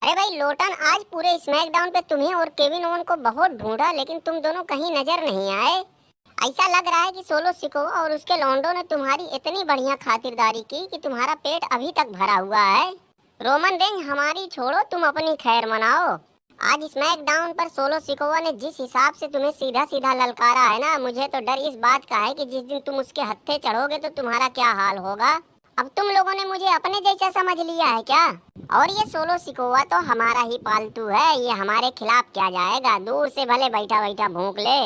अरे भाई लोटन, आज पूरे स्मैकडाउन पे तुम्हें और केविन ओवन को बहुत ढूंढा लेकिन तुम दोनों कहीं नजर नहीं आए। ऐसा लग रहा है कि सोलो सिकोवा और उसके लॉन्डो ने तुम्हारी इतनी बढ़िया खातिरदारी की कि तुम्हारा पेट अभी तक भरा हुआ है। रोमन रेंज, हमारी छोड़ो, तुम अपनी खैर मनाओ। आज स्मैकडाउन पर सोलो सिकोवा ने जिस हिसाब से तुम्हें सीधा सीधा ललकारा है ना, मुझे तो डर इस बात का है कि जिस दिन तुम उसके हत्थे चढ़ोगे तो तुम्हारा क्या हाल होगा। अब तुम लोगों ने मुझे अपने जैसा समझ लिया है क्या? और ये सोलो सिकोवा तो हमारा ही पालतू है, ये हमारे खिलाफ क्या जाएगा, दूर से भले बैठा बैठा भौंक ले।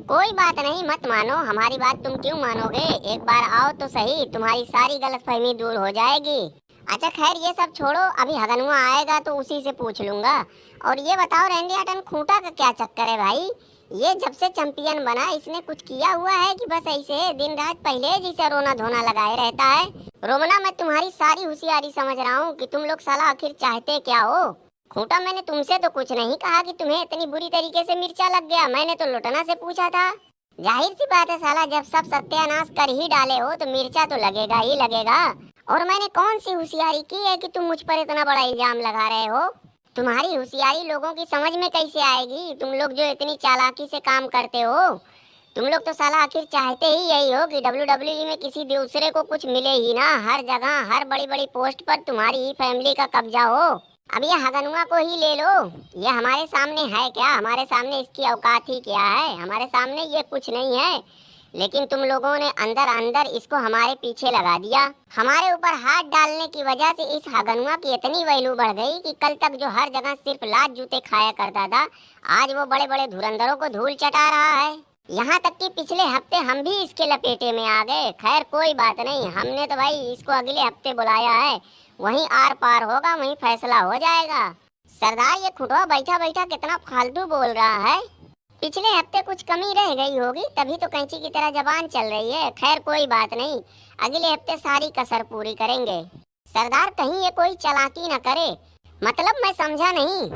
कोई बात नहीं, मत मानो हमारी बात, तुम क्यों मानोगे? एक बार आओ तो सही, तुम्हारी सारी गलतफहमी दूर हो जाएगी। अच्छा खैर ये सब छोड़ो, अभी हगनुआ आएगा तो उसी से पूछ लूंगा। और ये बताओ रैंडी ऑर्टन, खूंटा का क्या चक्कर है भाई? ये जब से चैंपियन बना इसने कुछ किया हुआ है कि बस ऐसे दिन रात पहले जैसे रोना धोना लगाए रहता है? रोमना, मैं तुम्हारी सारी होशियारी समझ रहा हूँ कि तुम लोग साला आखिर चाहते क्या हो। खूंटा, मैंने तुमसे तो कुछ नहीं कहा कि तुम्हें इतनी बुरी तरीके से मिर्चा लग गया, मैंने तो लोटना से पूछा था। जाहिर सी बात है साला, जब सब सत्यानाश कर ही डाले हो तो मिर्चा तो लगेगा ही लगेगा। और मैंने कौन सी होशियारी की है कि तुम मुझ पर इतना बड़ा इल्जाम लगा रहे हो? तुम्हारी होशियारी लोगों की समझ में कैसे आएगी, तुम लोग जो इतनी चालाकी से काम करते हो। तुम लोग तो साला आखिर चाहते ही यही हो कि डब्ल्यूडब्ल्यूई में किसी दूसरे को कुछ मिले ही ना, हर जगह हर बड़ी बड़ी पोस्ट पर तुम्हारी ही फैमिली का कब्जा हो। अब ये हगनुआ को ही ले लो, ये हमारे सामने है क्या? हमारे सामने इसकी औकात ही क्या है? हमारे सामने ये कुछ नहीं है। लेकिन तुम लोगों ने अंदर अंदर इसको हमारे पीछे लगा दिया। हमारे ऊपर हाथ डालने की वजह से इस हगनुआ की इतनी वैल्यू बढ़ गई कि कल तक जो हर जगह सिर्फ लात जूते खाया करता था, आज वो बड़े बड़े धुरंधरों को धूल चटा रहा है। यहाँ तक कि पिछले हफ्ते हम भी इसके लपेटे में आ गए। खैर कोई बात नहीं, हमने तो भाई इसको अगले हफ्ते बुलाया है, वहीं आर पार होगा, वहीं फैसला हो जाएगा। सरदार, ये खुटवा बैठा बैठा कितना फालतू बोल रहा है। पिछले हफ्ते कुछ कमी रह गई होगी, तभी तो कैंची की तरह जबान चल रही है। खैर कोई बात नहीं, अगले हफ्ते सारी कसर पूरी करेंगे। सरदार, कहीं ये कोई चालाकी न करे। मतलब मैं समझा नहीं।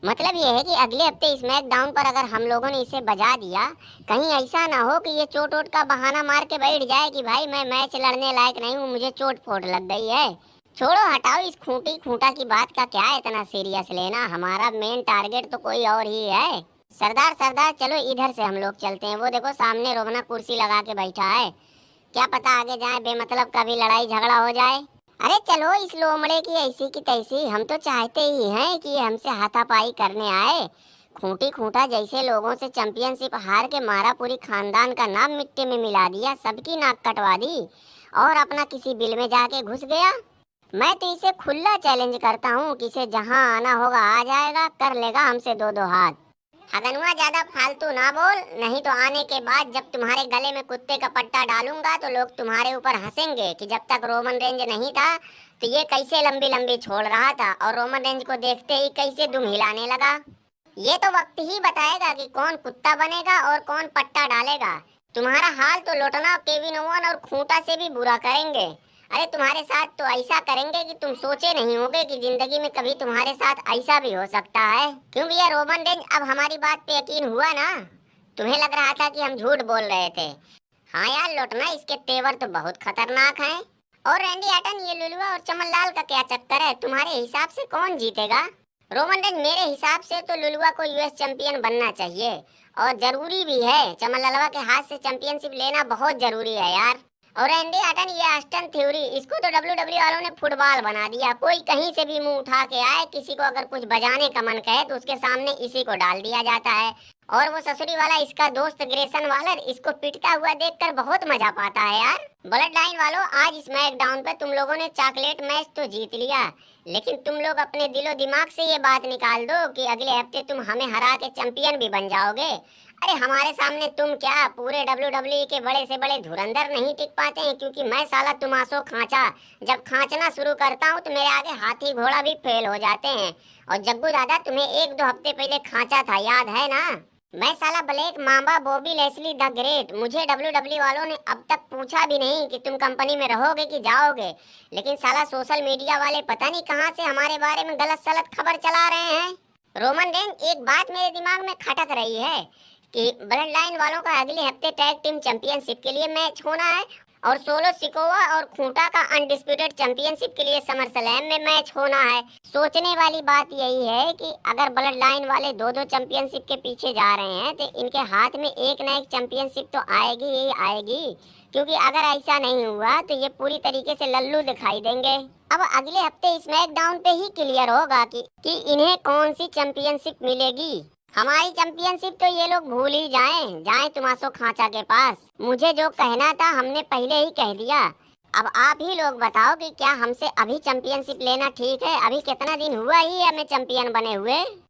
मतलब ये है कि अगले हफ्ते स्मैकडाउन पर अगर हम लोगों ने इसे बजा दिया, कहीं ऐसा ना हो कि ये चोट वोट का बहाना मार के बैठ जाए कि भाई मैं मैच लड़ने लायक नहीं हूँ, मुझे चोट फोट लग गई है। छोड़ो हटाओ, इस खूंटी खूंटा की बात का क्या है इतना सीरियस लेना, हमारा मेन टारगेट तो कोई और ही है। सरदार सरदार, चलो इधर से हम लोग चलते हैं, वो देखो सामने रोमना कुर्सी लगा के बैठा है, क्या पता आगे जाए बेमतलब का भी लड़ाई झगड़ा हो जाए। अरे चलो, इस लोमड़े की ऐसी की तैसी, हम तो चाहते ही हैं कि ये हमसे हाथापाई करने आए। खूंटी खूंटा जैसे लोगों से चैंपियनशिप हार के मारा पूरी खानदान का नाम मिट्टी में मिला दिया, सबकी नाक कटवा दी और अपना किसी बिल में जाके घुस गया। मैं तो इसे खुला चैलेंज करता हूँ कि इसे जहाँ आना होगा आ जाएगा, कर लेगा हमसे दो दो हाथ। हगनुआ, ज्यादा फालतू ना बोल, नहीं तो आने के बाद जब तुम्हारे गले में कुत्ते का पट्टा डालूंगा तो लोग तुम्हारे ऊपर हंसेंगे कि जब तक रोमन रेंज नहीं था तो ये कैसे लंबी लंबी छोड़ रहा था और रोमन रेंज को देखते ही कैसे दुम हिलाने लगा। ये तो वक्त ही बताएगा कि कौन कुत्ता बनेगा और कौन पट्टा डालेगा। तुम्हारा हाल तो लोटना, केविन ओवन और खूंटा से भी बुरा करेंगे। अरे तुम्हारे साथ तो ऐसा करेंगे कि तुम सोचे नहीं होगे कि जिंदगी में कभी तुम्हारे साथ ऐसा भी हो सकता है। क्यों भैया रोमन रेंज, अब हमारी बात पे यकीन हुआ ना? तुम्हें लग रहा था कि हम झूठ बोल रहे थे। हाँ यार लोटना, इसके तेवर तो बहुत खतरनाक हैं। और रैंडी ऑर्टन, ये लुलुआ और चमन लाल का क्या चक्कर है? तुम्हारे हिसाब से कौन जीतेगा? रोमन रेंज, मेरे हिसाब से तो लुलुआ को यूएस चैंपियन बनना चाहिए और जरूरी भी है। चमन लालवा के हाथ से चैंपियनशिप लेना बहुत जरूरी है यार। और रैंडी ऑर्टन, ये आस्टन थ्योरी, इसको तो डब्ल्यूडब्ल्यू वालों ने फुटबॉल बना दिया। कोई कहीं से भी मुंह उठा के आए, किसी को अगर कुछ बजाने का मन कहे तो उसके सामने इसी को डाल दिया जाता है। और वो ससुरी वाला इसका दोस्त ग्रेसन वालर इसको पिटता हुआ देखकर बहुत मजा पाता है यार। ब्लड लाइन वालों, आज स्मैकडाउन पे तुम लोगों ने चॉकलेट मैच तो जीत लिया, लेकिन तुम लोग अपने दिलो दिमाग से ये बात निकाल दो कि अगले हफ्ते तुम हमें हरा के चैंपियन भी बन जाओगे। अरे हमारे सामने तुम क्या, पूरे डब्ल्यूडब्ल्यूई के बड़े से बड़े धुरंधर नहीं टिक पाते हैं, क्योंकि मैं साला तुमासो खांचा जब खांचना शुरू करता हूँ तो मेरे आगे हाथी घोड़ा भी फेल हो जाते हैं। और जग्गू दादा, तुम्हें एक दो हफ्ते पहले खांचा था, याद है ना? मैं साला black Mamba Bobby Lashley the great, मुझे डब्ल्यूडब्ल्यू वालों ने अब तक पूछा भी नहीं कि तुम कंपनी में रहोगे कि जाओगे, लेकिन साला सोशल मीडिया वाले पता नहीं कहां से हमारे बारे में गलत सलत खबर चला रहे हैं। रोमन रेंज, एक बात मेरे दिमाग में खटक रही है कि ब्लड लाइन वालों का अगले हफ्ते टैग टीम चैंपियनशिप के लिए मैच होना है और सोलो सिकोवा और खूंटा का अनडिस्प्यूटेड चैंपियनशिप के लिए समर स्लैम में मैच होना है। सोचने वाली बात यही है कि अगर ब्लड लाइन वाले दो दो चैंपियनशिप के पीछे जा रहे हैं तो इनके हाथ में एक न एक चैंपियनशिप तो आएगी ही आएगी, क्योंकि अगर ऐसा नहीं हुआ तो ये पूरी तरीके से लल्लू दिखाई देंगे। अब अगले हफ्ते स्मैकडाउन पे ही क्लियर होगा कि इन्हें कौन सी चैंपियनशिप मिलेगी। हमारी चैंपियनशिप तो ये लोग भूल ही जाएं, जाएं तुमासो खांचा के पास। मुझे जो कहना था हमने पहले ही कह दिया। अब आप ही लोग बताओ कि क्या हमसे अभी चैंपियनशिप लेना ठीक है? अभी कितना दिन हुआ ही हमें चैंपियन बने हुए।